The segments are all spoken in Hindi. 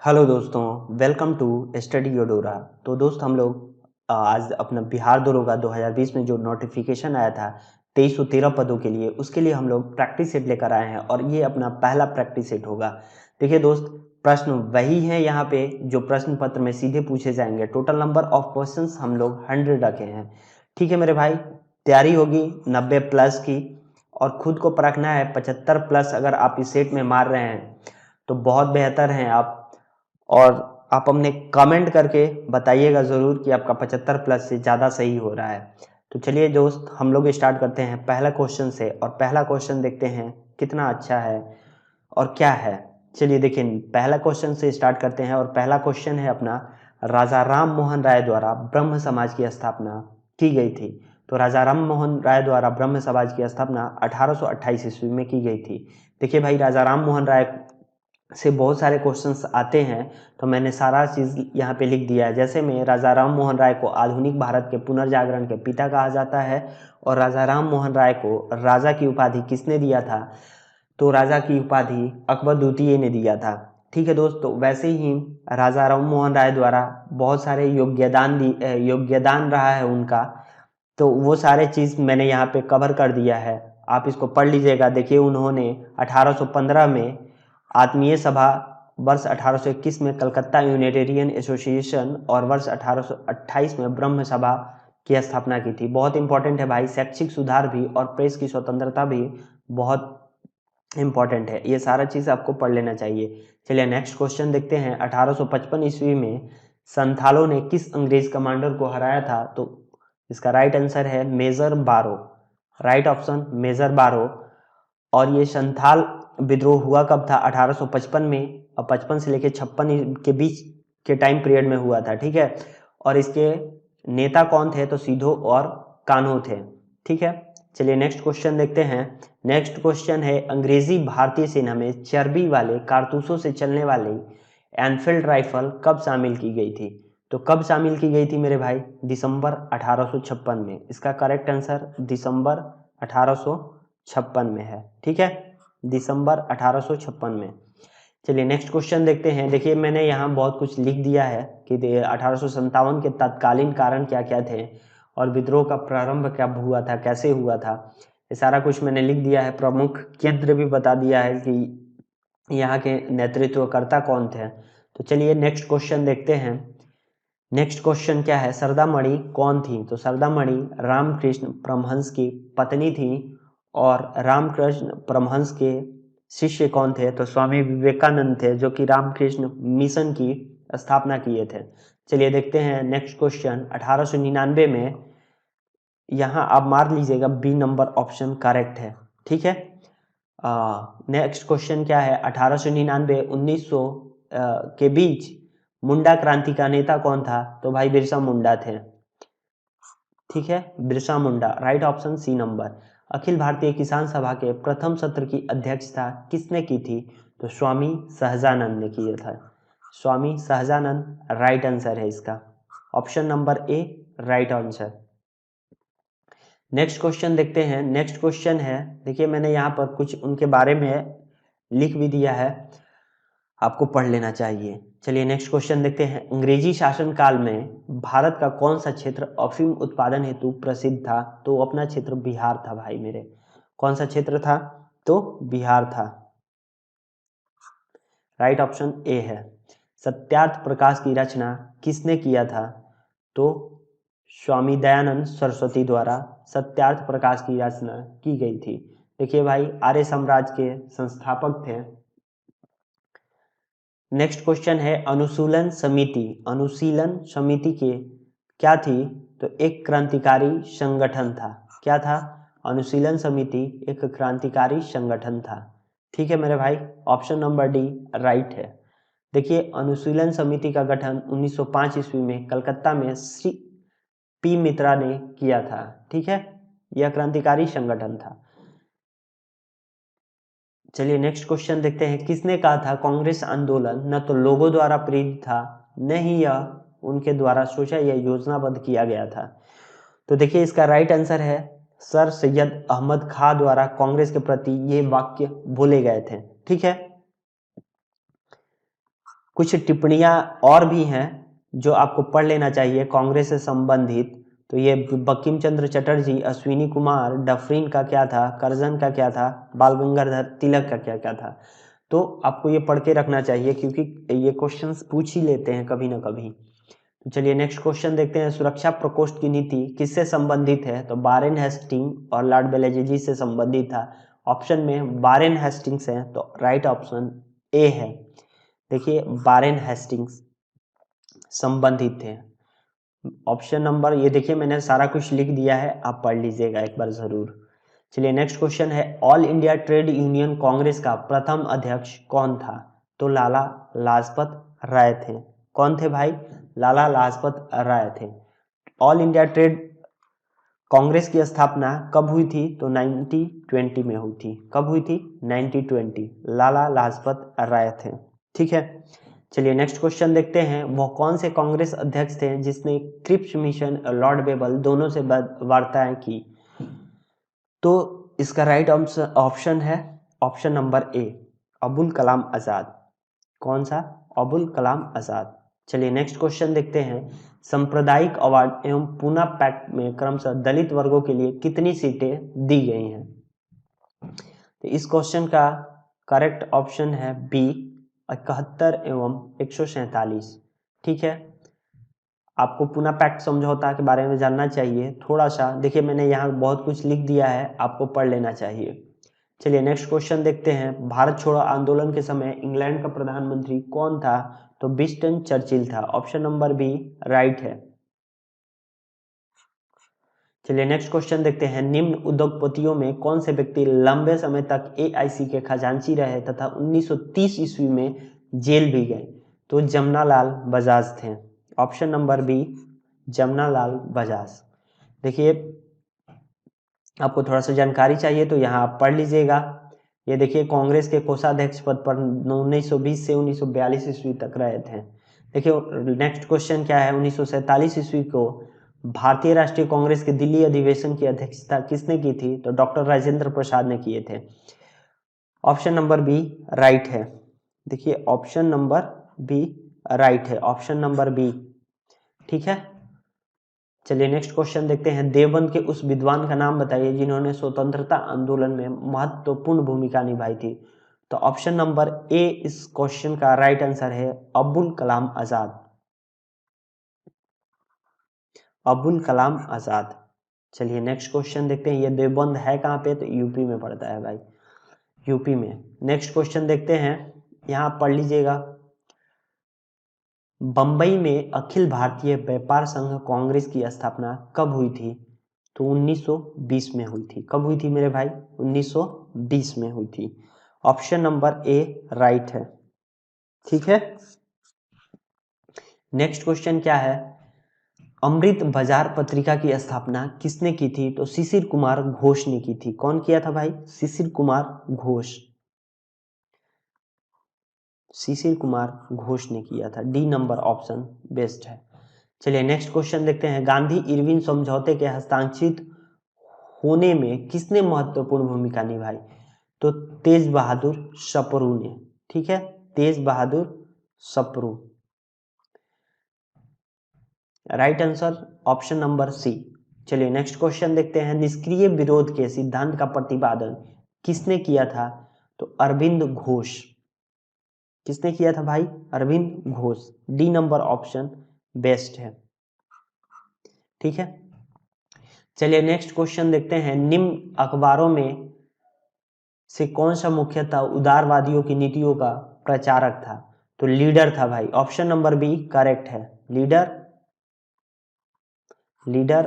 हेलो दोस्तों, वेलकम टू स्टडी योडोरा। तो दोस्त हम लोग आज अपना बिहार दरोगा 2020 में जो नोटिफिकेशन आया था 2313 पदों के लिए, उसके लिए हम लोग प्रैक्टिस सेट लेकर आए हैं और ये अपना पहला प्रैक्टिस सेट होगा। देखिए दोस्त, प्रश्न वही है यहाँ पे जो प्रश्न पत्र में सीधे पूछे जाएंगे। टोटल नंबर ऑफ क्वेश्चंस हम लोग 100 रखे हैं। ठीक है मेरे भाई, तैयारी होगी 90 प्लस की और खुद को परखना है 75 प्लस। अगर आप इस सेट में मार रहे हैं तो बहुत बेहतर हैं आप, और आप अपने कमेंट करके बताइएगा ज़रूर कि आपका 75 प्लस से ज़्यादा सही हो रहा है। तो चलिए दोस्त, हम लोग स्टार्ट करते हैं पहला क्वेश्चन से, और पहला क्वेश्चन देखते हैं कितना अच्छा है और क्या है। चलिए देखिए, पहला क्वेश्चन से स्टार्ट करते हैं और पहला क्वेश्चन है अपना, राजा राम मोहन राय द्वारा ब्रह्म समाज की स्थापना की गई थी। तो राजा राम मोहन राय द्वारा ब्रह्म समाज की स्थापना 1828 ईस्वी में की गई थी। देखिए भाई, राजा राम मोहन राय से बहुत सारे क्वेश्चंस आते हैं, तो मैंने सारा चीज़ यहाँ पे लिख दिया है। जैसे में राजा राम मोहन राय को आधुनिक भारत के पुनर्जागरण के पिता कहा जाता है, और राजा राम मोहन राय को राजा की उपाधि किसने दिया था? तो राजा की उपाधि अकबर द्वितीय ने दिया था। ठीक है दोस्तों, वैसे ही राजा राम मोहन राय द्वारा बहुत सारे योग्यदान रहा है उनका, तो वो सारे चीज़ मैंने यहाँ पे कवर कर दिया है। आप इसको पढ़ लीजिएगा। देखिए, उन्होंने 1815 में आत्मीय सभा, वर्ष 1821 में कलकत्ता यूनिटेरियन एसोसिएशन और वर्ष 1828 में ब्रह्म सभा की स्थापना की थी। बहुत इंपॉर्टेंट है भाई, शैक्षिक सुधार भी और प्रेस की स्वतंत्रता भी बहुत इंपॉर्टेंट है। ये सारा चीज़ आपको पढ़ लेना चाहिए। चलिए नेक्स्ट क्वेश्चन देखते हैं। 1855 ईस्वी में संथालों ने किस अंग्रेज कमांडर को हराया था? तो इसका राइट आंसर है मेजर बारो। राइट ऑप्शन मेजर बारो। और ये संथाल विद्रोह हुआ कब था? 1855 में, और 55 से लेकर 56 के बीच के टाइम पीरियड में हुआ था। ठीक है, और इसके नेता कौन थे? तो सिधो और कान्हो थे। ठीक है, चलिए नेक्स्ट क्वेश्चन देखते हैं। नेक्स्ट क्वेश्चन है, अंग्रेजी भारतीय सेना में चर्बी वाले कारतूसों से चलने वाली एनफील्ड राइफल कब शामिल की गई थी? तो कब शामिल की गई थी मेरे भाई? दिसंबर 1856 में। इसका करेक्ट आंसर दिसंबर 1856 में है। ठीक है, दिसंबर 1856 में। चलिए नेक्स्ट क्वेश्चन देखते हैं। देखिए, मैंने यहाँ बहुत कुछ लिख दिया है कि 1857 के तत्कालीन कारण क्या क्या थे और विद्रोह का प्रारंभ कब हुआ था, कैसे हुआ था, ये सारा कुछ मैंने लिख दिया है। प्रमुख केंद्र भी बता दिया है कि यहाँ के नेतृत्वकर्ता कौन थे। तो चलिए नेक्स्ट क्वेश्चन देखते हैं। नेक्स्ट क्वेश्चन क्या है? सरदामणि कौन थी? तो सरदामणि रामकृष्ण परमहंस की पत्नी थी, और रामकृष्ण परमहंस के शिष्य कौन थे? तो स्वामी विवेकानंद थे, जो कि रामकृष्ण मिशन की स्थापना किए थे। चलिए देखते हैं नेक्स्ट क्वेश्चन। 1899 में, यहाँ आप मार लीजिएगा, बी नंबर ऑप्शन करेक्ट है। ठीक है, नेक्स्ट क्वेश्चन क्या है? 1899 1900 के बीच मुंडा क्रांति का नेता कौन था? तो भाई बिरसा मुंडा थे। ठीक है, Birsa Munda. Right option C number. Akhil Bharatiya Kisan सभा के प्रथम सत्र की अध्यक्षता किसने की थी? तो स्वामी सहजानंद ने किया था। स्वामी सहजानंद राइट आंसर है इसका। ऑप्शन नंबर ए राइट आंसर। नेक्स्ट क्वेश्चन देखते हैं। नेक्स्ट क्वेश्चन है, देखिए मैंने यहाँ पर कुछ उनके बारे में लिख भी दिया है, आपको पढ़ लेना चाहिए। चलिए नेक्स्ट क्वेश्चन देखते हैं। अंग्रेजी शासन काल में भारत का कौन सा क्षेत्र अफीम उत्पादन हेतु प्रसिद्ध था? तो अपना क्षेत्र बिहार था भाई मेरे। कौन सा क्षेत्र था? तो बिहार था। राइट ऑप्शन ए है। सत्यार्थ प्रकाश की रचना किसने किया था? तो स्वामी दयानंद सरस्वती द्वारा सत्यार्थ प्रकाश की रचना की गई थी। देखिए भाई, आर्य साम्राज्य के संस्थापक थे। नेक्स्ट क्वेश्चन है, अनुशीलन समिति। अनुशीलन समिति के क्या थी? तो एक क्रांतिकारी संगठन था। क्या था? अनुशीलन समिति एक क्रांतिकारी संगठन था। ठीक है मेरे भाई, ऑप्शन नंबर डी राइट है। देखिए, अनुशीलन समिति का गठन 1905 ईस्वी में कलकत्ता में श्री पी मित्रा ने किया था। ठीक है, यह क्रांतिकारी संगठन था। चलिए नेक्स्ट क्वेश्चन देखते हैं। किसने कहा था कांग्रेस आंदोलन न तो लोगों द्वारा प्रेरित था, न ही यह उनके द्वारा सोचा या योजनाबद्ध किया गया था? तो देखिए, इसका राइट आंसर है सर सैयद अहमद खां द्वारा कांग्रेस के प्रति ये वाक्य बोले गए थे। ठीक है, कुछ टिप्पणियां और भी हैं जो आपको पढ़ लेना चाहिए कांग्रेस से संबंधित। तो ये बंकिम चंद्र चटर्जी, अश्विनी कुमार, डफरीन का क्या था, करजन का क्या था, बाल गंगाधर तिलक का क्या क्या था। तो आपको ये पढ़ के रखना चाहिए क्योंकि ये क्वेश्चंस पूछ ही लेते हैं कभी ना कभी। तो चलिए नेक्स्ट क्वेश्चन देखते हैं। सुरक्षा प्रकोष्ठ की नीति किससे संबंधित है? तो वारेन हेस्टिंग और लॉर्ड बेलेजी से संबंधित था। ऑप्शन में वारेन हेस्टिंग्स है, तो राइट ऑप्शन ए है। देखिए वारेन हेस्टिंग्स संबंधित थे। ऑप्शन नंबर, ये देखिए मैंने सारा कुछ लिख दिया है, आप पढ़ लीजिएगा एक बार जरूर। चलिए नेक्स्ट क्वेश्चन है, all India trade union Congress का प्रथम अध्यक्ष कौन था? तो लाला लाजपत राय थे। कौन थे भाई? लाला लाजपत राय थे। ऑल इंडिया ट्रेड कांग्रेस की स्थापना कब हुई थी? तो 1920 में हुई थी। कब हुई थी? 1920। लाला लाजपत राय थे। ठीक है, चलिए नेक्स्ट क्वेश्चन देखते हैं। वो कौन से कांग्रेस अध्यक्ष थे जिसने क्रिप्स मिशन और लॉर्ड बेबल दोनों से वार्ताएं की? तो इसका राइट ऑप्शन है ऑप्शन नंबर ए, अबुल कलाम आजाद। कौन सा? अबुल कलाम आजाद। चलिए नेक्स्ट क्वेश्चन देखते हैं। सांप्रदायिक अवार्ड एवं पूना पैक्ट में क्रमशः दलित वर्गों के लिए कितनी सीटें दी गई हैं? तो इस क्वेश्चन का करेक्ट ऑप्शन है बी, 71 एवं 147। ठीक है, आपको पूना पैक्ट समझौता के बारे में जानना चाहिए थोड़ा सा। देखिए मैंने यहाँ बहुत कुछ लिख दिया है, आपको पढ़ लेना चाहिए। चलिए नेक्स्ट क्वेश्चन देखते हैं। भारत छोड़ो आंदोलन के समय इंग्लैंड का प्रधानमंत्री कौन था? तो विंस्टन चर्चिल था। ऑप्शन नंबर बी राइट है। चलिए नेक्स्ट क्वेश्चन देखते हैं। निम्न उद्योगपतियों में कौन से व्यक्ति लंबे समय तक एआईसी के खजांची रहे तथा 1930 ईस्वी में जेल भी गए? तो जमनालाल बजाज थे। Option number B Jamnalal Bajaj. देखिए आपको थोड़ा सा जानकारी चाहिए तो यहाँ आप पढ़ लीजिएगा। ये देखिए कांग्रेस के कोषाध्यक्ष पद पर 1920 से 1942 ईस्वी तक रहे थे। देखिए नेक्स्ट क्वेश्चन क्या है। 1947 ईस्वी को भारतीय राष्ट्रीय कांग्रेस के दिल्ली अधिवेशन की अध्यक्षता किसने की थी? तो डॉक्टर राजेंद्र प्रसाद ने किए थे। ऑप्शन नंबर बी राइट है। देखिए ऑप्शन नंबर बी राइट है, ऑप्शन नंबर बी। ठीक है, चलिए नेक्स्ट क्वेश्चन देखते हैं। देवबंद के उस विद्वान का नाम बताइए जिन्होंने स्वतंत्रता आंदोलन में महत्वपूर्ण भूमिका निभाई थी। तो ऑप्शन नंबर ए इस क्वेश्चन का राइट आंसर है अबुल कलाम आजाद। अबुल कलाम आजाद। चलिए नेक्स्ट क्वेश्चन देखते हैं। ये देवबंद है कहाँ पे? तो यूपी में पड़ता है भाई, यूपी में। नेक्स्ट क्वेश्चन देखते हैं, यहाँ पढ़ लीजिएगा। बंबई में अखिल भारतीय व्यापार संघ कांग्रेस की स्थापना कब हुई थी? तो 1920 में हुई थी। कब हुई थी मेरे भाई? 1920 में हुई थी। ऑप्शन नंबर ए राइट है। ठीक है, नेक्स्ट क्वेश्चन क्या है। अमृत बाजार पत्रिका की स्थापना किसने की थी? तो शिशिर कुमार घोष ने की थी। कौन किया था भाई? शिशिर कुमार घोष। शिशिर कुमार घोष ने किया था। डी नंबर ऑप्शन बेस्ट है। चलिए नेक्स्ट क्वेश्चन देखते हैं। गांधी इरविन समझौते के हस्ताक्षरित होने में किसने महत्वपूर्ण भूमिका निभाई? तो तेज बहादुर सप्रू ने। ठीक है, Tej Bahadur Sapru. Right answer option number C. चलिए नेक्स्ट क्वेश्चन देखते हैं। निष्क्रिय विरोध के सिद्धांत का प्रतिपादन किसने किया था? तो अरविंद घोष। किसने किया था भाई? Arvind Ghosh. D number option best है। ठीक है, चलिए नेक्स्ट क्वेश्चन देखते हैं। निम्न अखबारों में से कौन सा मुख्यतः उदारवादियों की नीतियों का प्रचारक था? तो लीडर था भाई। ऑप्शन नंबर बी करेक्ट है। लीडर, लीडर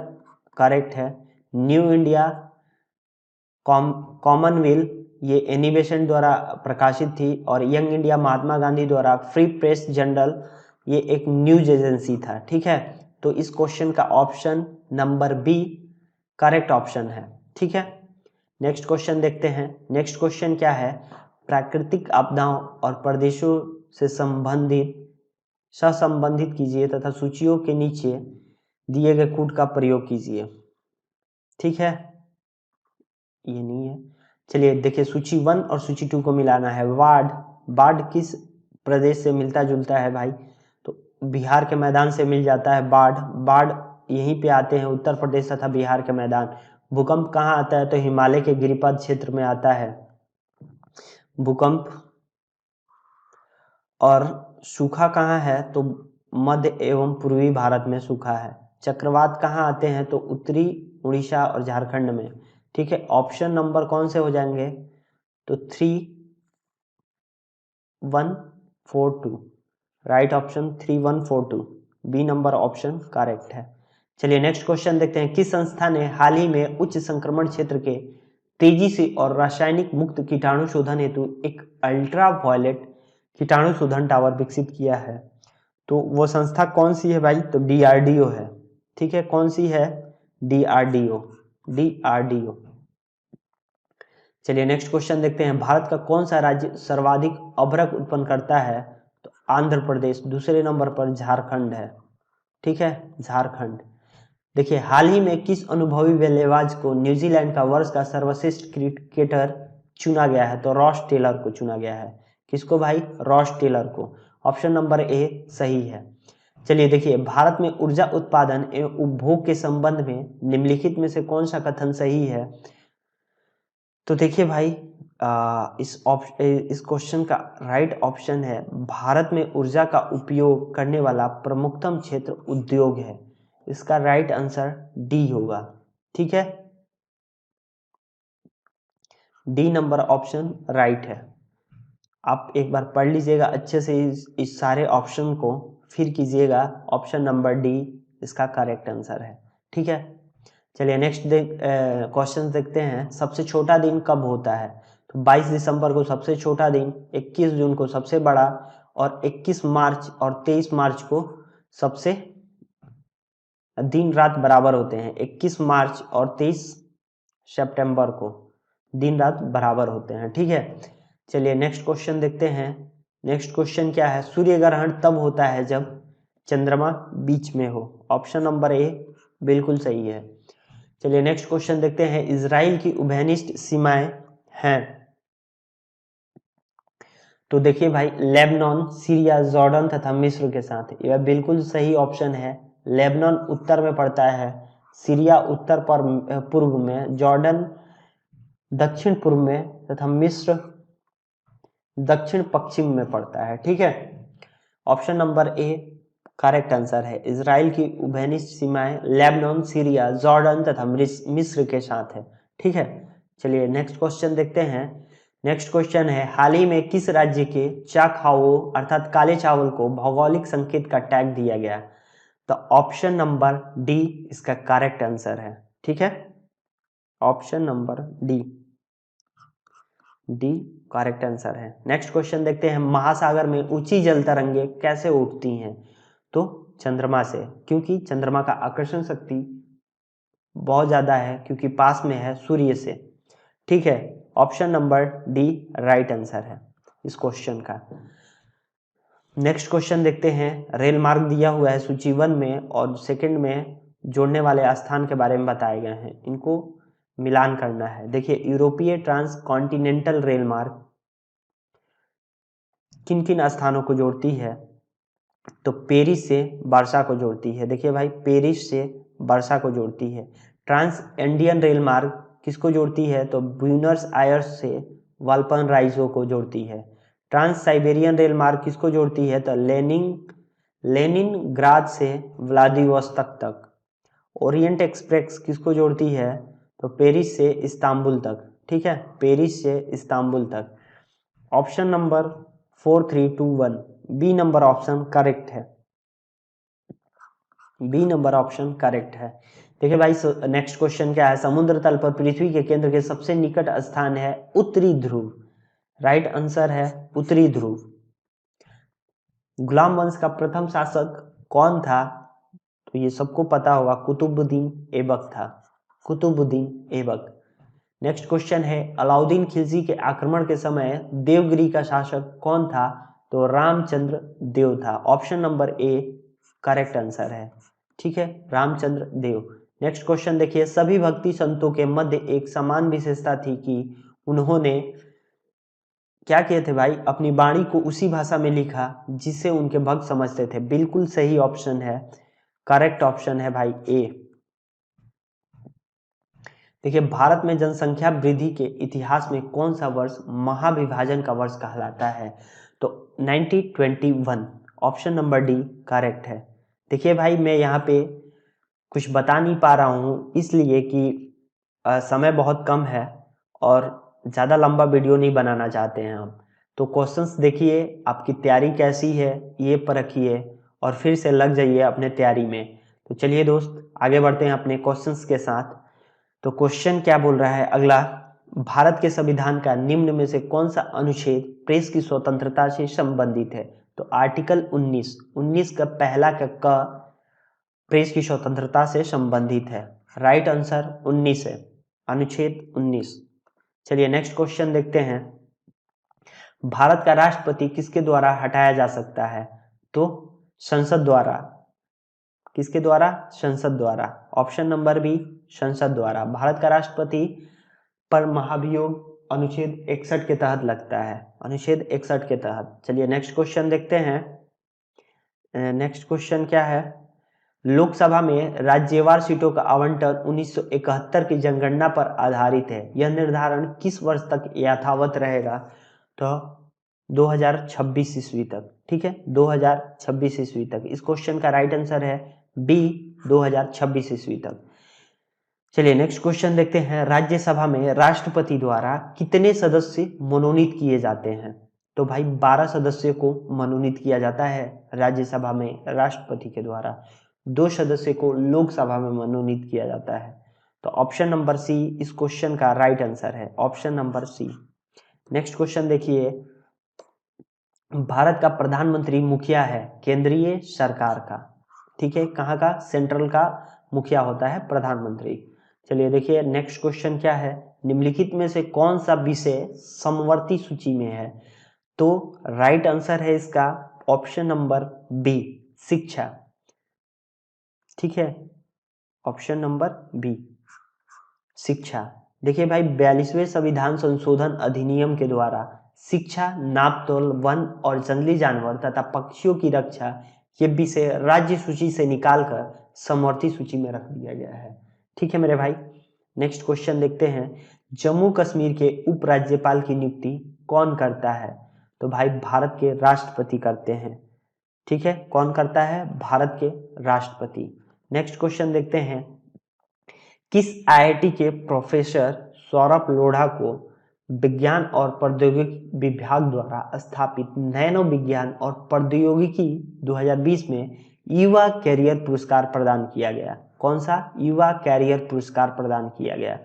करेक्ट है। न्यू इंडिया कॉमनवेल्थ ये एनिमेशन द्वारा प्रकाशित थी, और यंग इंडिया महात्मा गांधी द्वारा फ्री प्रेस जर्नल ये एक न्यूज एजेंसी था। ठीक है, तो इस क्वेश्चन का option number B correct option है। ठीक है, नेक्स्ट क्वेश्चन देखते हैं। नेक्स्ट क्वेश्चन क्या है। प्राकृतिक आपदाओं और प्रदेशों से संबंधित सहसंबंधित कीजिए तथा सूचियों के नीचे दिए गए कूट का प्रयोग कीजिए। ठीक है, ये नहीं है। चलिए देखिए सूची 1 और सूची 2 को मिलाना है। बाढ़, बाढ़ किस प्रदेश से मिलता जुलता है भाई। तो बिहार के मैदान से मिल जाता है बाढ़, बाढ़ यहीं पे आते हैं उत्तर प्रदेश तथा बिहार के मैदान। भूकंप कहाँ आता है? तो हिमालय के गिरिपद क्षेत्र में आता है भूकंप। और सूखा कहाँ है? तो मध्य एवं पूर्वी भारत में सूखा है। चक्रवात कहाँ आते हैं? तो उत्तरी उड़ीसा और झारखंड में। ठीक है, ऑप्शन नंबर कौन से हो जाएंगे? तो 3142, right option 3142, B number option correct है। चलिए नेक्स्ट क्वेश्चन देखते हैं। किस संस्था ने हाल ही में उच्च संक्रमण क्षेत्र के तेजी से और रासायनिक मुक्त कीटाणु शोधन हेतु एक अल्ट्रा वायलेट कीटाणु शोधन टावर विकसित किया है? तो वो संस्था कौन सी है भाई? तो डीआरडीओ है। ठीक है, कौन सी है? DRDO, DRDO. चलिए नेक्स्ट क्वेश्चन देखते हैं। भारत का कौन सा राज्य सर्वाधिक अभ्रक उत्पन्न करता है? तो आंध्र प्रदेश, दूसरे नंबर पर झारखंड है। ठीक है, झारखंड। देखिए हाल ही में किस अनुभवी बल्लेबाज को न्यूजीलैंड का वर्ष का सर्वश्रेष्ठ क्रिकेटर चुना गया है? तो रॉस टेलर को चुना गया है। किसको भाई? रॉस टेलर को। ऑप्शन नंबर ए सही है। चलिए देखिए, भारत में ऊर्जा उत्पादन एवं उपभोग के संबंध में निम्नलिखित में से कौन सा कथन सही है? तो देखिए भाई, इस क्वेश्चन का राइट ऑप्शन है, भारत में ऊर्जा का उपयोग करने वाला प्रमुखतम क्षेत्र उद्योग है। इसका राइट आंसर डी होगा। ठीक है, डी नंबर ऑप्शन राइट है। आप एक बार पढ़ लीजिएगा अच्छे से इस सारे ऑप्शन को, फिर कीजिएगा। ऑप्शन नंबर डी इसका करेक्ट आंसर है। ठीक है, चलिए नेक्स्ट क्वेश्चन देखते हैं। सबसे छोटा दिन कब होता है? तो 22 दिसंबर को सबसे छोटा दिन, 21 जून को सबसे बड़ा, और 21 मार्च और 23 मार्च को सबसे दिन रात बराबर होते हैं। 21 मार्च और 23 सितंबर को दिन रात बराबर होते हैं। ठीक है, चलिए नेक्स्ट क्वेश्चन देखते हैं। नेक्स्ट क्वेश्चन क्या है? सूर्य ग्रहण तब होता है जब चंद्रमा बीच में हो। ऑप्शन नंबर ए बिल्कुल सही है। चलिए नेक्स्ट क्वेश्चन देखते हैं। इजराइल की उभयनिष्ठ सीमाएं हैं? तो देखिए भाई, लेबनान, सीरिया, जॉर्डन तथा मिस्र के साथ। यह बिल्कुल सही ऑप्शन है। लेबनान उत्तर में पड़ता है, सीरिया उत्तर पर पूर्व में, जॉर्डन दक्षिण पूर्व में तथा मिस्र दक्षिण पश्चिम में पड़ता है। ठीक है, option number A correct answer है। इजराइल की उभयनिष्ठ सीमाएं लेबनान, सीरिया, जॉर्डन तथा मिस्र के साथ है। ठीक है, चलिए नेक्स्ट क्वेश्चन देखते हैं। नेक्स्ट क्वेश्चन है, हाल ही में किस राज्य के चाखाओ अर्थात काले चावल को भौगोलिक संकेत का टैग दिया गया? तो ऑप्शन नंबर डी इसका करेक्ट आंसर है। ठीक है, option number D, D correct answer है। नेक्स्ट क्वेश्चन देखते हैं। महासागर में ऊंची जल तरंगे कैसे उठती हैं? तो चंद्रमा से, क्योंकि चंद्रमा का आकर्षण शक्ति बहुत ज्यादा है, क्योंकि पास में है सूर्य से। ठीक है, option number D right answer है इस क्वेश्चन का। नेक्स्ट क्वेश्चन देखते हैं। रेल मार्ग दिया हुआ है सूची 1 में, और सेकंड में जोड़ने वाले स्थान के बारे में बताए गए हैं, इनको मिलान करना है। देखिए, यूरोपीय ट्रांस कॉन्टिनेंटल रेल मार्ग किन किन स्थानों को जोड़ती है? तो पेरिस से वर्सा को जोड़ती है। देखिए भाई, पेरिस से वर्सा को जोड़ती है। ट्रांस इंडियन रेल मार्ग किसको जोड़ती है? तो ब्यूनस आयर्स से वाल्पनराइजो को जोड़ती है। ट्रांस साइबेरियन रेल मार्ग किसको जोड़ती है? तो लेनिनग्राद से व्लादिवोस्तोक तक। ओरिएंट एक्सप्रेस किसको जोड़ती है? तो पेरिस से इस्तांबुल तक। ठीक है, पेरिस से इस्तांबुल तक। Option number 4321, B number option correct है। बी नंबर ऑप्शन करेक्ट है। देखिए भाई, नेक्स्ट क्वेश्चन क्या है? समुद्र तल पर पृथ्वी के केंद्र के सबसे निकट स्थान है उत्तरी ध्रुव। राइट आंसर है उत्तरी ध्रुव। गुलाम वंश का प्रथम शासक कौन था? तो ये सबको पता होगा, कुतुबुद्दीन ऐबक था। कुतुबुद्दीन ऐबक। नेक्स्ट क्वेश्चन है, अलाउद्दीन खिलजी के आक्रमण के समय देवगिरी का शासक कौन था? तो रामचंद्र देव था। Option number A correct answer है। ठीक है, रामचंद्र देव। नेक्स्ट क्वेश्चन देखिए, सभी भक्ति संतों के मध्य एक समान विशेषता थी कि उन्होंने क्या किए थे भाई, अपनी वाणी को उसी भाषा में लिखा जिसे उनके भक्त समझते थे। बिल्कुल सही ऑप्शन है, करेक्ट ऑप्शन है भाई ए। देखिए, भारत में जनसंख्या वृद्धि के इतिहास में कौन सा वर्ष महाविभाजन का वर्ष कहलाता है? तो 1921, ऑप्शन नंबर डी करेक्ट है। देखिए भाई, मैं यहाँ पे कुछ बता नहीं पा रहा हूँ इसलिए कि समय बहुत कम है और ज़्यादा लंबा वीडियो नहीं बनाना चाहते हैं हम। तो क्वेश्चंस देखिए, आपकी तैयारी कैसी है ये परखिए और फिर से लग जाइए अपने तैयारी में। तो चलिए दोस्त, आगे बढ़ते हैं अपने क्वेश्चंस के साथ। तो क्वेश्चन क्या बोल रहा है अगला, भारत के संविधान का निम्न में से कौन सा अनुच्छेद प्रेस की स्वतंत्रता से संबंधित है? तो आर्टिकल 19 का पहला का क प्रेस की स्वतंत्रता से संबंधित है। राइट आंसर 19 है, अनुच्छेद 19। चलिए नेक्स्ट क्वेश्चन देखते हैं। भारत का राष्ट्रपति किसके द्वारा हटाया जा सकता है? तो संसद द्वारा। किसके द्वारा? संसद द्वारा। ऑप्शन नंबर बी, संसद द्वारा। भारत का राष्ट्रपति पर महाभियोग अनुच्छेद 61 के तहत लगता है, अनुच्छेद 61 के तहत। चलिए नेक्स्ट क्वेश्चन देखते हैं। नेक्स्ट क्वेश्चन क्या है, लोकसभा में राज्यवार सीटों का आवंटन 1971 की जनगणना पर आधारित है। यह निर्धारण किस वर्ष तक यथावत रहेगा? तो 2026 ईस्वी तक। ठीक है, 2026 ईस्वी तक। इस क्वेश्चन का राइट आंसर है बी, 2026 ईस्वी तक। चलिए नेक्स्ट क्वेश्चन देखते हैं। राज्यसभा में राष्ट्रपति द्वारा कितने सदस्य मनोनीत किए जाते हैं? तो भाई 12 सदस्यों को मनोनीत किया जाता है राज्यसभा में राष्ट्रपति के द्वारा। 2 सदस्य को लोकसभा में मनोनीत किया जाता है। तो ऑप्शन नंबर सी इस क्वेश्चन का राइट आंसर है, option number C. Next question देखिए, भारत का प्रधानमंत्री मुखिया है केंद्रीय सरकार का। ठीक है, कहाँ का? सेंट्रल का मुखिया होता है प्रधानमंत्री। चलिए देखिए नेक्स्ट क्वेश्चन क्या है, निम्नलिखित में से कौन सा विषय समवर्ती सूची में है? तो राइट आंसर है इसका ऑप्शन नंबर बी, शिक्षा। ठीक है, ऑप्शन नंबर बी, शिक्षा। देखिए भाई, 42वें संविधान संशोधन अधिनियम के द्वारा शिक्षा, नापतोल, वन और जंगली जानवर तथा पक्षियों की रक्षा ये विषय राज्य सूची से निकालकर समवर्ती सूची में रख दिया गया है। ठीक है मेरे भाई, नेक्स्ट क्वेश्चन देखते हैं। जम्मू कश्मीर के उपराज्यपाल की नियुक्ति कौन करता है? तो भाई भारत के राष्ट्रपति करते हैं। ठीक है, कौन करता है? भारत के राष्ट्रपति। नेक्स्ट क्वेश्चन देखते हैं। किस आईआईटी के प्रोफेसर सौरभ लोढ़ा को विज्ञान और प्रौद्योगिकी विभाग द्वारा स्थापित नैनो विज्ञान और प्रौद्योगिकी 2020 में युवा कैरियर पुरस्कार प्रदान किया गया? कौन सा? युवा कैरियर पुरस्कार प्रदान किया गया।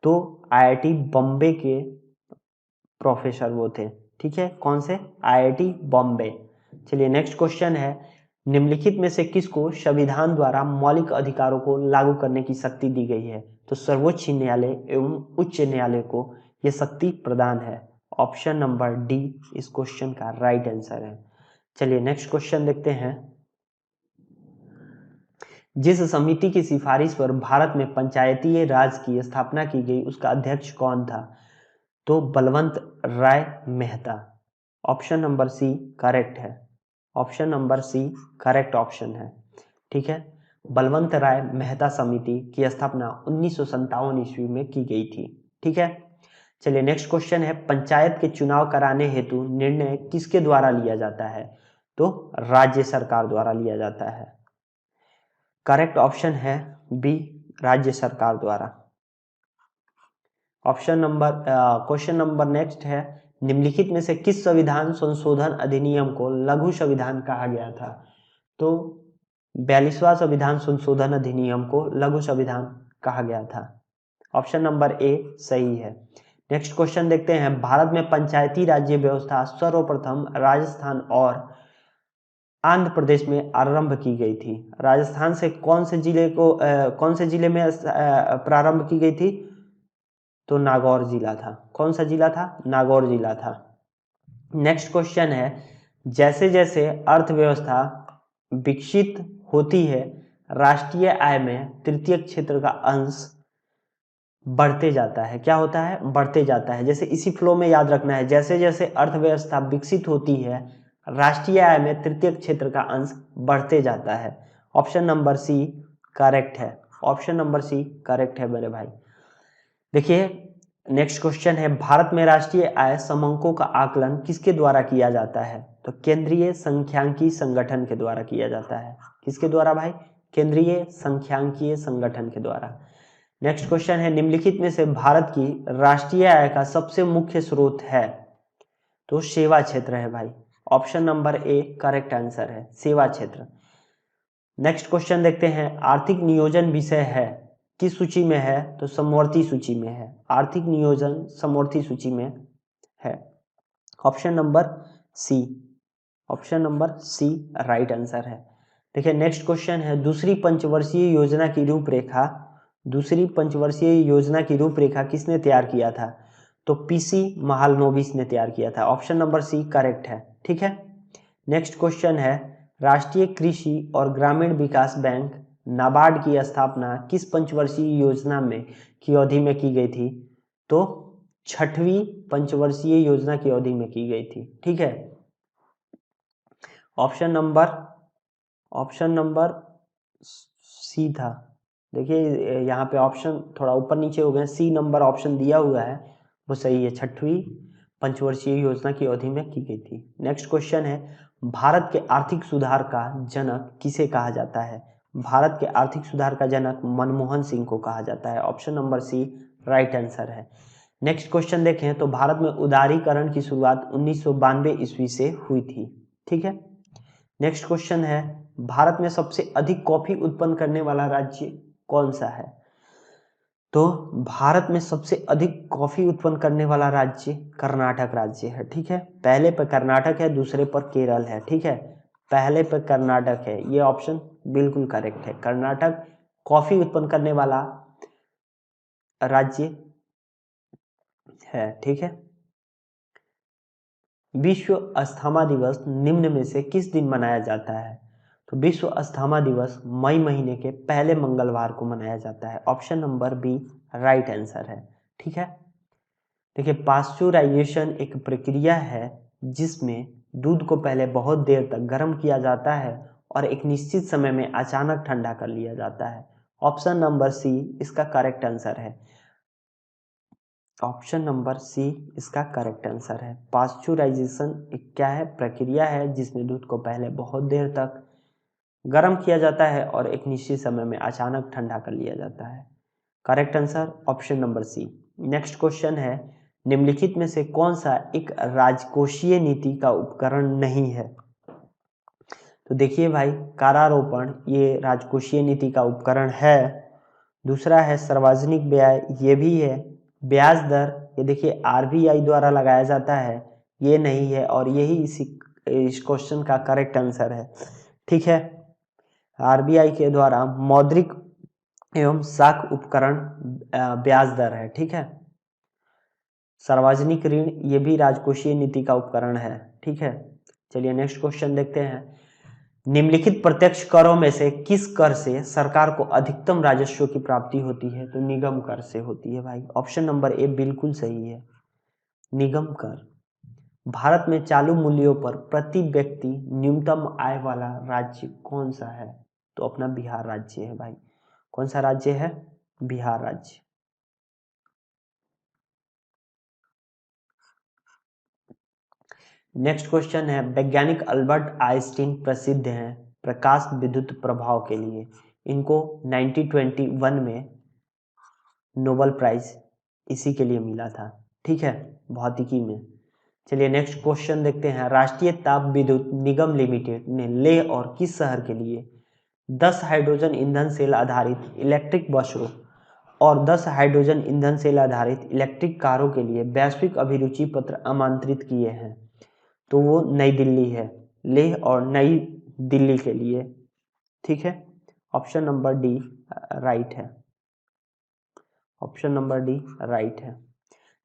तो आईआईटी बॉम्बे के प्रोफेसर वो थे। ठीक है, कौन से? आईआईटी बॉम्बे। चलिए नेक्स्ट क्वेश्चन है, निम्नलिखित में से किसको संविधान द्वारा मौलिक अधिकारों को लागू करने की शक्ति दी गई है? तो सर्वोच्च न्यायालय एवं उच्च न्यायालय को यह शक्ति प्रदान है। ऑप्शन नंबर डी इस क्वेश्चन का राइट आंसर है। चलिए नेक्स्ट क्वेश्चन देखते हैं। जिस समिति की सिफारिश पर भारत में पंचायती राज की स्थापना की गई उसका अध्यक्ष कौन था? तो Balwant Rai Mehta. Option number C correct है, option number C correct option है। ठीक है, बलवंत राय मेहता समिति की स्थापना 1957 ईस्वी में की गई थी। ठीक है, चलिए नेक्स्ट क्वेश्चन है, पंचायत के चुनाव कराने हेतु निर्णय किसके द्वारा लिया जाता है? तो राज्य सरकार द्वारा लिया जाता है। करेक्ट ऑप्शन है बी, राज्य सरकार द्वारा। Option number question number next है, निम्नलिखित में से किस संविधान संशोधन अधिनियम को लघु संविधान कहा गया था? तो 42वां संविधान संशोधन अधिनियम को लघु संविधान कहा गया था। ऑप्शन नंबर ए सही है। नेक्स्ट क्वेश्चन देखते हैं, भारत में पंचायती राज्य व्यवस्था सर्वप्रथम राजस्थान और आंध्र प्रदेश में आरंभ की गई थी। राजस्थान से कौन से जिले में प्रारंभ की गई थी? तो नागौर जिला था। कौन सा जिला था? नागौर जिला था। नेक्स्ट क्वेश्चन है, जैसे जैसे अर्थव्यवस्था विकसित होती है राष्ट्रीय आय में तृतीय क्षेत्र का अंश बढ़ते जाता है। क्या होता है? बढ़ते जाता है। जैसे इसी फ्लो में याद रखना है, जैसे जैसे अर्थव्यवस्था विकसित होती है, राष्ट्रीय आय में तृतीय क्षेत्र का अंश बढ़ते जाता है। ऑप्शन नंबर सी करेक्ट है। ऑप्शन नंबर सी करेक्ट है मेरे भाई। देखिए नेक्स्ट क्वेश्चन है, भारत में राष्ट्रीय आय समंकों का आकलन किसके द्वारा किया जाता है? तो केंद्रीय सांख्यिकी संगठन के द्वारा किया जाता है। किसके द्वारा भाई? केंद्रीय सांख्यिकीय संगठन के द्वारा। नेक्स्ट क्वेश्चन है, निम्नलिखित में से भारत की राष्ट्रीय आय का सबसे मुख्य स्रोत है? तो सेवा क्षेत्र है भाई। Option number A correct answer है, सेवा क्षेत्र। नेक्स्ट क्वेश्चन देखते हैं, आर्थिक नियोजन विषय है किस सूची में है? तो समवर्ती सूची में है। आर्थिक नियोजन समवर्ती सूची में है। Option number C. Option number C right answer है। देखिए नेक्स्ट क्वेश्चन है, दूसरी पंचवर्षीय योजना की रूपरेखा, दूसरी पंचवर्षीय योजना की रूपरेखा किसने तैयार किया था? तो पीसी महालनोबिस ने तैयार किया था। ऑप्शन नंबर सी करेक्ट है। ठीक है। नेक्स्ट क्वेश्चन है, राष्ट्रीय कृषि और ग्रामीण विकास बैंक नाबार्ड की स्थापना किस पंचवर्षीय योजना में की अवधि में की गई थी? तो छठवीं पंचवर्षीय योजना की अवधि में की गई थी। ठीक है। ऑप्शन नंबर सी था। देखिए यहाँ पे ऑप्शन थोड़ा ऊपर नीचे हो गए, सी नंबर ऑप्शन दिया हुआ है वो सही है, छठवीं पंचवर्षीय योजना की अवधि में की गई थी। नेक्स्ट क्वेश्चन है, भारत के आर्थिक सुधार का जनक किसे कहा जाता है? भारत के आर्थिक सुधार का जनक मनमोहन सिंह को कहा जाता है। Option number C right answer है। नेक्स्ट क्वेश्चन देखें तो भारत में उदारीकरण की शुरुआत 1992 ईस्वी से हुई थी। ठीक है। नेक्स्ट क्वेश्चन है, भारत में सबसे अधिक कॉफी उत्पन्न करने वाला राज्य कौन सा है? तो भारत में सबसे अधिक कॉफी उत्पन्न करने वाला राज्य कर्नाटक राज्य है। ठीक है। पहले पर कर्नाटक है, दूसरे पर केरल है। ठीक है। पहले पर कर्नाटक है, ये ऑप्शन बिल्कुल करेक्ट है। कर्नाटक कॉफी उत्पन्न करने वाला राज्य है। ठीक है। विश्व अस्थमा दिवस निम्न में से किस दिन मनाया जाता है? तो विश्व अस्थमा दिवस मई महीने के पहले मंगलवार को मनाया जाता है। Option number B right answer है। ठीक है। देखिए पास्चुराइजेशन एक प्रक्रिया है जिसमें दूध को पहले बहुत देर तक गर्म किया जाता है और एक निश्चित समय में अचानक ठंडा कर लिया जाता है। ऑप्शन नंबर सी इसका करेक्ट आंसर है। ऑप्शन नंबर सी इसका करेक्ट आंसर है। पास्चुराइजेशन एक क्या है? प्रक्रिया है जिसमें दूध को पहले बहुत देर तक गर्म किया जाता है और एक निश्चित समय में अचानक ठंडा कर लिया जाता है। Correct answer option number C. Next question है, निम्नलिखित में से कौन सा एक राजकोषीय नीति का उपकरण नहीं है? तो देखिए भाई कारारोपण ये राजकोषीय नीति का उपकरण है। दूसरा है सार्वजनिक व्यय, ये भी है। ब्याज दर ये देखिए आरबीआई द्वारा लगाया जाता है, ये नहीं है और यही इस क्वेश्चन का करेक्ट आंसर है। ठीक है। आरबीआई के द्वारा मौद्रिक एवं साख उपकरण ब्याज दर है। ठीक है। सार्वजनिक ऋण ये भी राजकोषीय नीति का उपकरण है। ठीक है। चलिए नेक्स्ट क्वेश्चन देखते हैं, निम्नलिखित प्रत्यक्ष करों में से किस कर से सरकार को अधिकतम राजस्व की प्राप्ति होती है? तो निगम कर से होती है भाई। ऑप्शन नंबर ए बिल्कुल सही है, निगम कर। भारत में चालू मूल्यों पर प्रति व्यक्ति न्यूनतम आय वाला राज्य कौन सा है? तो अपना बिहार राज्य है भाई। कौन सा राज्य है? बिहार राज्य। नेक्स्ट क्वेश्चन है, वैज्ञानिक अल्बर्ट आइंस्टीन प्रसिद्ध हैं प्रकाश विद्युत प्रभाव के लिए। इनको 1921 में नोबेल प्राइज इसी के लिए मिला था। ठीक है, भौतिकी में। चलिए नेक्स्ट क्वेश्चन देखते हैं, राष्ट्रीय ताप विद्युत निगम लिमिटेड ने लेह और किस शहर के लिए 10 हाइड्रोजन ईंधन सेल आधारित इलेक्ट्रिक बसों और 10 हाइड्रोजन ईंधन सेल आधारित इलेक्ट्रिक कारों के लिए वैश्विक अभिरुचि पत्र आमंत्रित किए हैं? तो वो नई दिल्ली है, लेह और नई दिल्ली के लिए। ठीक है। ऑप्शन नंबर डी राइट है। ऑप्शन नंबर डी राइट है।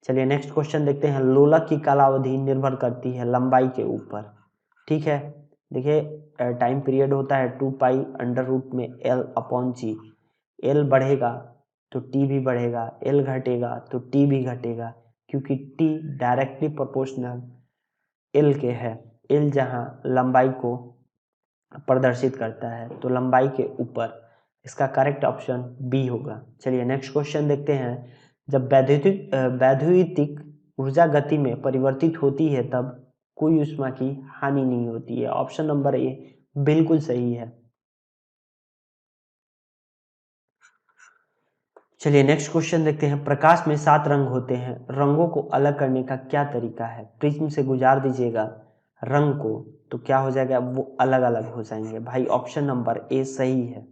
चलिए नेक्स्ट क्वेश्चन देखते हैं, लोलक की कालावधि निर्भर करती है लंबाई के ऊपर। ठीक है। देखिए टाइम पीरियड होता है 2 पाई अंडर रूट में एल अपॉन जी। एल बढ़ेगा तो टी भी बढ़ेगा, एल घटेगा तो टी भी घटेगा, क्योंकि टी डायरेक्टली प्रोपोर्शनल एल के है। एल जहां लंबाई को प्रदर्शित करता है तो लंबाई के ऊपर, इसका करेक्ट ऑप्शन बी होगा। चलिए नेक्स्ट क्वेश्चन देखते हैं। जब वैद्युतिक ऊर्जा गति में परिवर्तित होती है तब कोई ऊष्मा की हानि नहीं होती है। ऑप्शन नंबर ए बिल्कुल सही है। चलिए नेक्स्ट क्वेश्चन देखते हैं। प्रकाश में 7 रंग होते हैं, रंगों को अलग करने का क्या तरीका है? प्रिज्म से गुजार दीजिएगा रंग को तो क्या हो जाएगा, वो अलग अलग हो जाएंगे। भाई ऑप्शन नंबर ए सही है।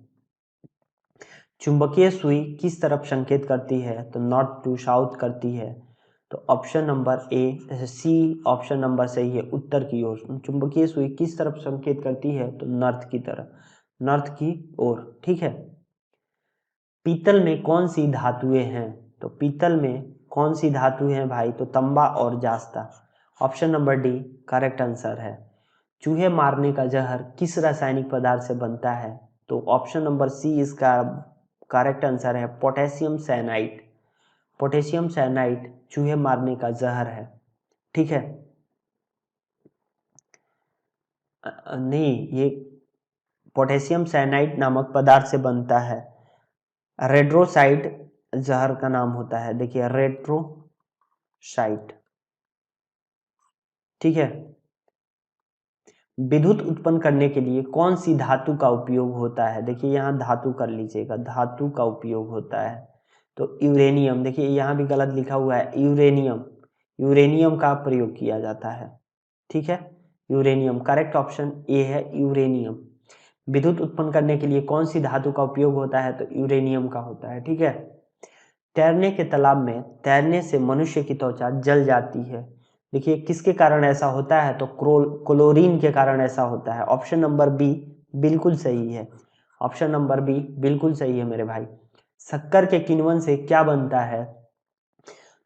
चुंबकीय सुई किस तरफ संकेत करती है? तो नॉर्थ टू साउथ करती है। तो option number A C option number सही है, उत्तर की ओर। चुंबकीय सुई किस तरफ संकेत करती है? तो नॉर्थ की तरफ, नॉर्थ की ओर। ठीक है। पीतल में कौन सी धातुएं हैं? तो पीतल में कौन सी धातु है भाई? तो तांबा और जास्ता। Option number D correct answer है। चूहे मारने का जहर किस रासायनिक पदार्थ से बनता है? तो ऑप्शन नंबर सी इसका करेक्ट आंसर है, पोटेशियम साइनाइड। पोटेशियम साइनाइड चूहे मारने का जहर है। ठीक है। नहीं, ये पोटेशियम साइनाइड नामक पदार्थ से बनता है। रेड्रोसाइड जहर का नाम होता है। देखिए रेड्रोसाइड। ठीक है। विद्युत उत्पन्न करने के लिए कौन सी धातु का उपयोग होता है? देखिए यहाँ धातु कर लीजिएगा, धातु का उपयोग होता है। तो यूरेनियम, देखिए यहाँ भी गलत लिखा हुआ है, यूरेनियम, यूरेनियम का प्रयोग किया जाता है। ठीक है, यूरेनियम। करेक्ट ऑप्शन ए है यूरेनियम। विद्युत उत्पन्न करने के लिए कौन सी धातु का उपयोग होता है? तो यूरेनियम का होता है। ठीक है। तैरने के तालाब में तैरने से मनुष्य की त्वचा जल जाती है। देखिए किसके कारण ऐसा होता है? तो क्लोरीन के कारण ऐसा होता है। ऑप्शन नंबर बी बिल्कुल सही है। ऑप्शन नंबर बी बिल्कुल सही है मेरे भाई। शक्कर के किण्वन से क्या बनता है?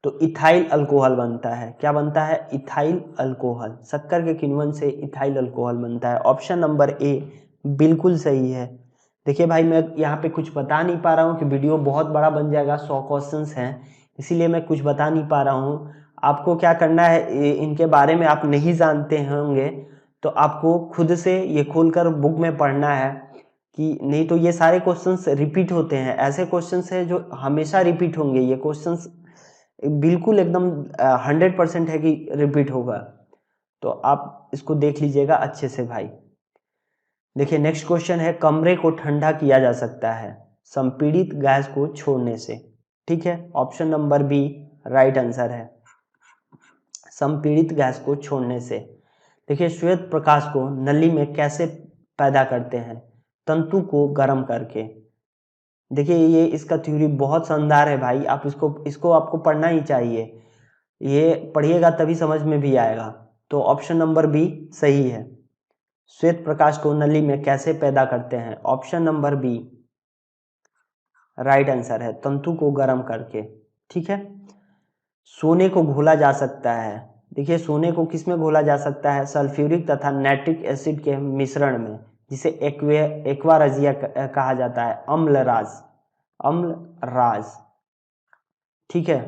तो इथाइल अल्कोहल बनता है। क्या बनता है? Ethyl alcohol. शक्कर के किण्वन से इथाइल अल्कोहल बनता है। ऑप्शन नंबर ए बिल्कुल सही है। देखिए भाई मैं यहाँ पे कुछ बता नहीं पा रहा हूँ कि वीडियो बहुत बड़ा बन जाएगा, 100 क्वेश्चंस हैं, इसीलिए मैं कुछ बता नहीं पा रहा हूँ। आपको क्या करना है, इनके बारे में आप नहीं जानते होंगे तो आपको खुद से ये खोलकर बुक में पढ़ना है, कि नहीं तो ये सारे क्वेश्चंस रिपीट होते हैं। ऐसे क्वेश्चंस है जो हमेशा रिपीट होंगे। ये क्वेश्चंस बिल्कुल एकदम 100% है कि रिपीट होगा। तो आप इसको देख लीजिएगा अच्छे से भाई। देखिए नेक्स्ट क्वेश्चन है। कमरे को ठंडा किया जा सकता है संपीड़ित गैस को छोड़ने से। ठीक है, option number B right answer है, संपीड़ित गैस को छोड़ने से। देखिए श्वेत प्रकाश को नली में कैसे पैदा करते हैं? तंतु को गर्म करके। देखिए ये इसका थ्योरी बहुत शानदार है भाई, आप इसको आपको पढ़ना ही चाहिए। ये पढ़िएगा तभी समझ में भी आएगा। तो ऑप्शन नंबर बी सही है। श्वेत प्रकाश को नली में कैसे पैदा करते हैं? Option number B right answer है, तंतु को गर्म करके। ठीक है। सोने को घोला जा सकता है। देखिए सोने को किसमें घोला जा सकता है? सल्फ्यूरिक तथा नाइट्रिक एसिड के मिश्रण में, जिसे एक्वारजिया कहा जाता है, अम्लराज, अम्लराज। ठीक है।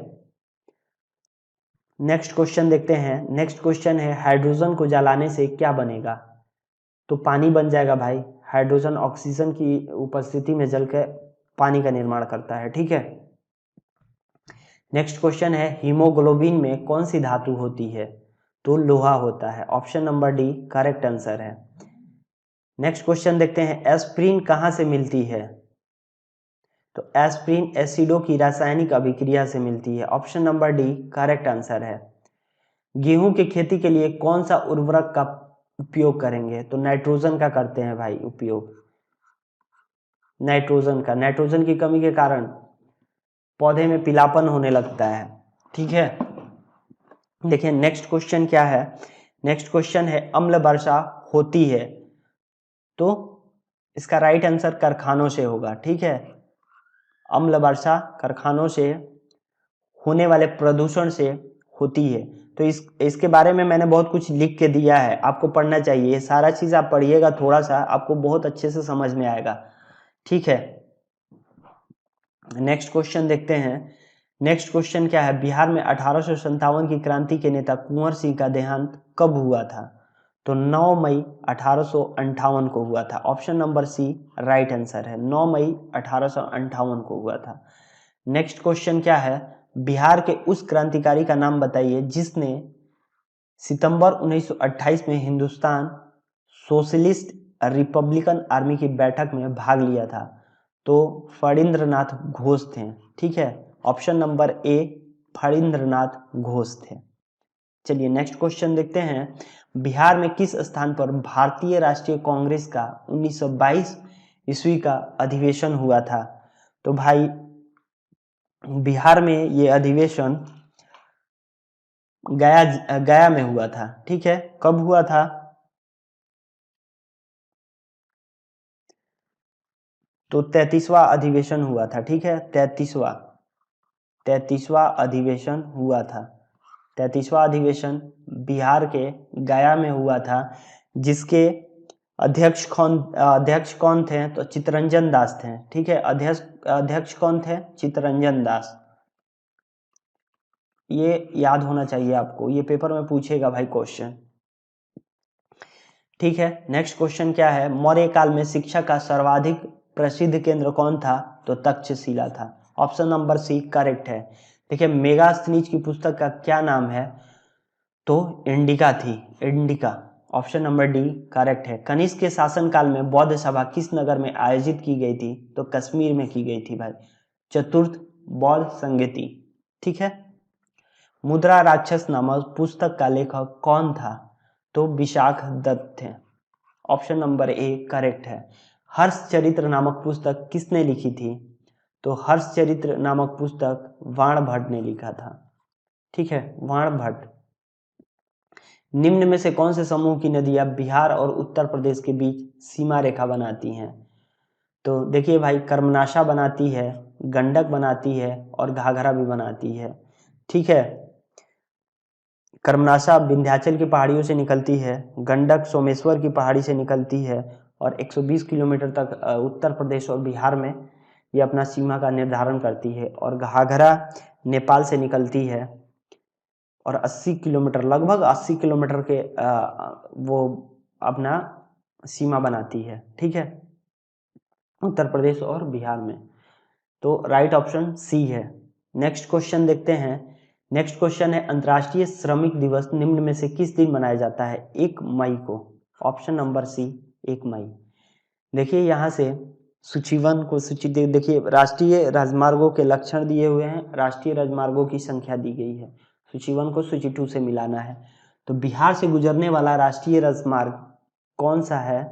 नेक्स्ट क्वेश्चन देखते हैं। नेक्स्ट क्वेश्चन है, हाइड्रोजन को जलाने से क्या बनेगा? तो पानी बन जाएगा भाई। हाइड्रोजन ऑक्सीजन की उपस्थिति में जलकर पानी का निर्माण करता है। ठीक है। नेक्स्ट क्वेश्चन है, हीमोग्लोबिन में कौन सी धातु होती है? तो लोहा होता है। Option number D correct answer है। नेक्स्ट क्वेश्चन देखते हैं, एस्प्रिन कहाँ से मिलती है? तो एस्प्रिन एसिडों की रासायनिक अभिक्रिया से मिलती है। Option number D correct answer है। गेहूं की खेती के लिए कौन सा उर्वरक का उपयोग करेंगे? तो नाइट्रोजन का करते हैं भाई उपयोग, नाइट्रोजन का। नाइट्रोजन की कमी के कारण पौधे में पीलापन होने लगता है। ठीक है। देखिए नेक्स्ट क्वेश्चन क्या है। नेक्स्ट क्वेश्चन है, अम्ल वर्षा होती है तो इसका राइट आंसर कारखानों से होगा। ठीक है, अम्ल वर्षा कारखानों से होने वाले प्रदूषण से होती है। तो इसके बारे में मैंने बहुत कुछ लिख के दिया है, आपको पढ़ना चाहिए। ये सारा चीज आप पढ़िएगा थोड़ा सा, आपको बहुत अच्छे से समझ में आएगा। ठीक है। नेक्स्ट क्वेश्चन देखते हैं। नेक्स्ट क्वेश्चन क्या है, बिहार में 1857 की क्रांति के नेता कुंवर सिंह का देहांत कब हुआ था? तो 9 मई 1858 को हुआ था। Option number C right answer है, 9 मई 1858 को हुआ था। नेक्स्ट क्वेश्चन क्या है, बिहार के उस क्रांतिकारी का नाम बताइए जिसने सितंबर 1928 में हिंदुस्तान सोशलिस्ट रिपब्लिकन आर्मी की बैठक में भाग लिया था। तो फणींद्रनाथ घोष थे। ठीक है, ऑप्शन नंबर ए फणींद्रनाथ घोष थे। चलिए नेक्स्ट क्वेश्चन देखते हैं। बिहार में किस स्थान पर भारतीय राष्ट्रीय कांग्रेस का 1922 ईस्वी का अधिवेशन हुआ था? तो भाई बिहार में ये अधिवेशन गया में हुआ था। ठीक है, कब हुआ था? तो 33वां अधिवेशन हुआ था। ठीक है, 33वां अधिवेशन हुआ था। 33वां अधिवेशन बिहार के गया में हुआ था, जिसके अध्यक्ष कौन थे? तो चित्तरंजन दास थे। ठीक है, अध्यक्ष कौन थे? चित्तरंजन दास। ये याद होना चाहिए आपको, ये पेपर में पूछेगा भाई क्वेश्चन। ठीक है, नेक्स्ट क्वेश्चन क्या है, मौर्य काल में शिक्षा का सर्वाधिक प्रसिद्ध केंद्र कौन था? तो तक्षशिला था। ऑप्शन नंबर सी करेक्ट है। देखिए मेगास्थनीज की पुस्तक का क्या नाम है? तो इंडिका थी, indica. Option number D correct है। कनिष्क के शासनकाल में बौद्ध सभा किस नगर में आयोजित की गई थी? तो कश्मीर में की गई थी भाई, चतुर्थ बौद्ध संगति। ठीक है, मुद्रा राक्षस नामक पुस्तक का लेखक कौन था? तो विशाख दत्त थे। ऑप्शन नंबर ए करेक्ट है। हर्षचरित्र नामक पुस्तक किसने लिखी थी? तो हर्षचरित्र नामक पुस्तक वाण भट्ट ने लिखा था। ठीक है, वाण भट्ट। निम्न में से कौन से समूह की नदियां बिहार और उत्तर प्रदेश के बीच सीमा रेखा बनाती हैं? तो देखिए भाई, कर्मनाशा बनाती है, गंडक बनाती है और घाघरा भी बनाती है। ठीक है, कर्मनाशा विंध्याचल की पहाड़ियों से निकलती है, गंडक सोमेश्वर की पहाड़ी से निकलती है और 120 किलोमीटर तक उत्तर प्रदेश और बिहार में ये अपना सीमा का निर्धारण करती है, और घाघरा नेपाल से निकलती है और 80 किलोमीटर, लगभग 80 किलोमीटर के वो अपना सीमा बनाती है। ठीक है, उत्तर प्रदेश और बिहार में। तो राइट ऑप्शन सी है। नेक्स्ट क्वेश्चन देखते हैं। नेक्स्ट क्वेश्चन है, अंतर्राष्ट्रीय श्रमिक दिवस निम्न में से किस दिन मनाया जाता है? 1 मई को। ऑप्शन नंबर सी 1 मई। देखिए यहाँ से सूचीवन को देखिए, राष्ट्रीय राजमार्गों के लक्षण दिए हुए हैं, राष्ट्रीय राजमार्गों की संख्या दी गई है। सूची 1 को सूची 2 से मिलाना है। तो बिहार से गुजरने वाला राष्ट्रीय राजमार्ग कौन सा है?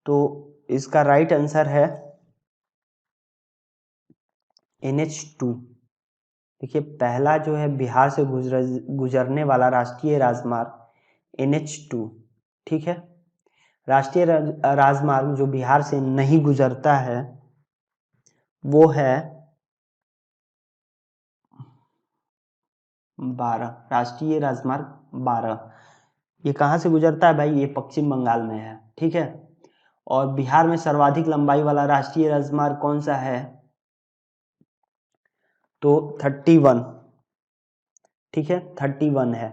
तो इसका राइट आंसर है NH2। देखिए पहला जो है बिहार से गुजरने वाला राष्ट्रीय राजमार्ग NH2। ठीक है, राष्ट्रीय राजमार्ग जो बिहार से नहीं गुजरता है वो है 12, राष्ट्रीय राजमार्ग 12। ये कहाँ से गुजरता है भाई? ये पश्चिम बंगाल में है। ठीक है, और बिहार में सर्वाधिक लंबाई वाला राष्ट्रीय राजमार्ग कौन सा है? तो 31। ठीक है, 31 है।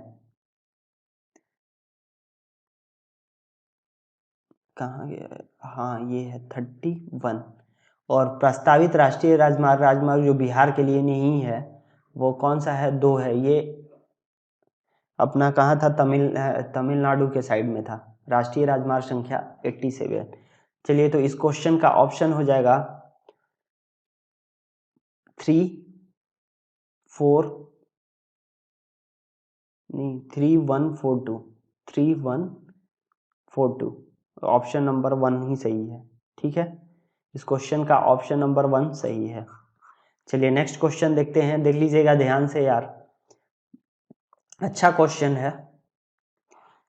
कहाँ गया? हाँ ये है 31। और प्रस्तावित राष्ट्रीय राजमार्ग जो बिहार के लिए नहीं है वो कौन सा है? 2 है। ये अपना कहाँ था? तमिलनाडु के साइड में था, राष्ट्रीय राजमार्ग संख्या 87। चलिए, तो इस क्वेश्चन का ऑप्शन हो जाएगा 3, 4, नहीं 3142, 3142। ऑप्शन नंबर 1 ही सही है। ठीक है, इस क्वेश्चन का ऑप्शन नंबर 1 सही है। चलिए नेक्स्ट क्वेश्चन देखते हैं, देख लीजिएगा ध्यान से यार, अच्छा क्वेश्चन है।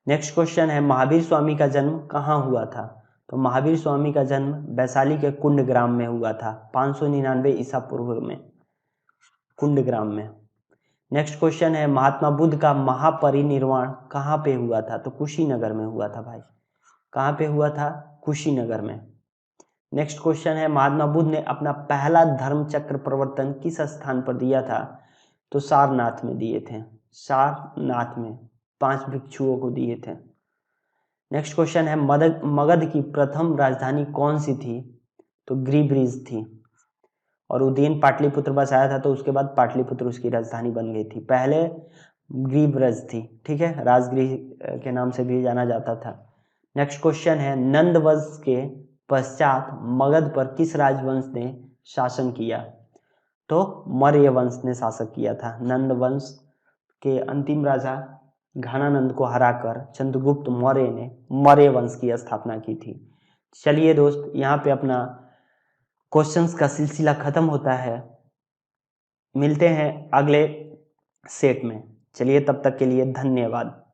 नेक्स्ट क्वेश्चन है, महावीर स्वामी का जन्म कहाँ हुआ था? तो महावीर स्वामी का जन्म वैशाली के कुंडग्राम में हुआ था, 599 ईसा पूर्व में, कुंडग्राम में। नेक्स्ट क्वेश्चन है, महात्मा बुद्ध का महापरिनिर्वाण कहाँ पे हुआ था? तो कुशीनगर में हुआ था भाई। कहाँ पे हुआ था? कुशीनगर में। नेक्स्ट क्वेश्चन है, महात्मा बुद्ध ने अपना पहला धर्म चक्र प्रवर्तन किस स्थान पर दिया था? तो सारनाथ में दिए थे। सारनाथ में 5 भिक्षुओं को दिए थे। नेक्स्ट क्वेश्चन है, मगध की प्रथम राजधानी कौन सी थी? तो ग्रीब्रिज थी। और उदयन पाटलिपुत्र बसाया था, तो उसके बाद पाटलिपुत्र उसकी राजधानी बन गई थी। पहले ग्रीब्रज थी, ठीक है, राजगृह के नाम से भी जाना जाता था। नेक्स्ट क्वेश्चन है, नंद वंश के पश्चात मगध पर किस राजवंश ने शासन किया? तो मौर्य वंश ने शासन किया था। नंद वंश के अंतिम राजा घनानंद को हराकर चंद्रगुप्त मौर्य ने मौर्य वंश की स्थापना की थी। चलिए दोस्त, यहाँ पे अपना क्वेश्चंस का सिलसिला खत्म होता है। मिलते हैं अगले सेट में। चलिए, तब तक के लिए धन्यवाद।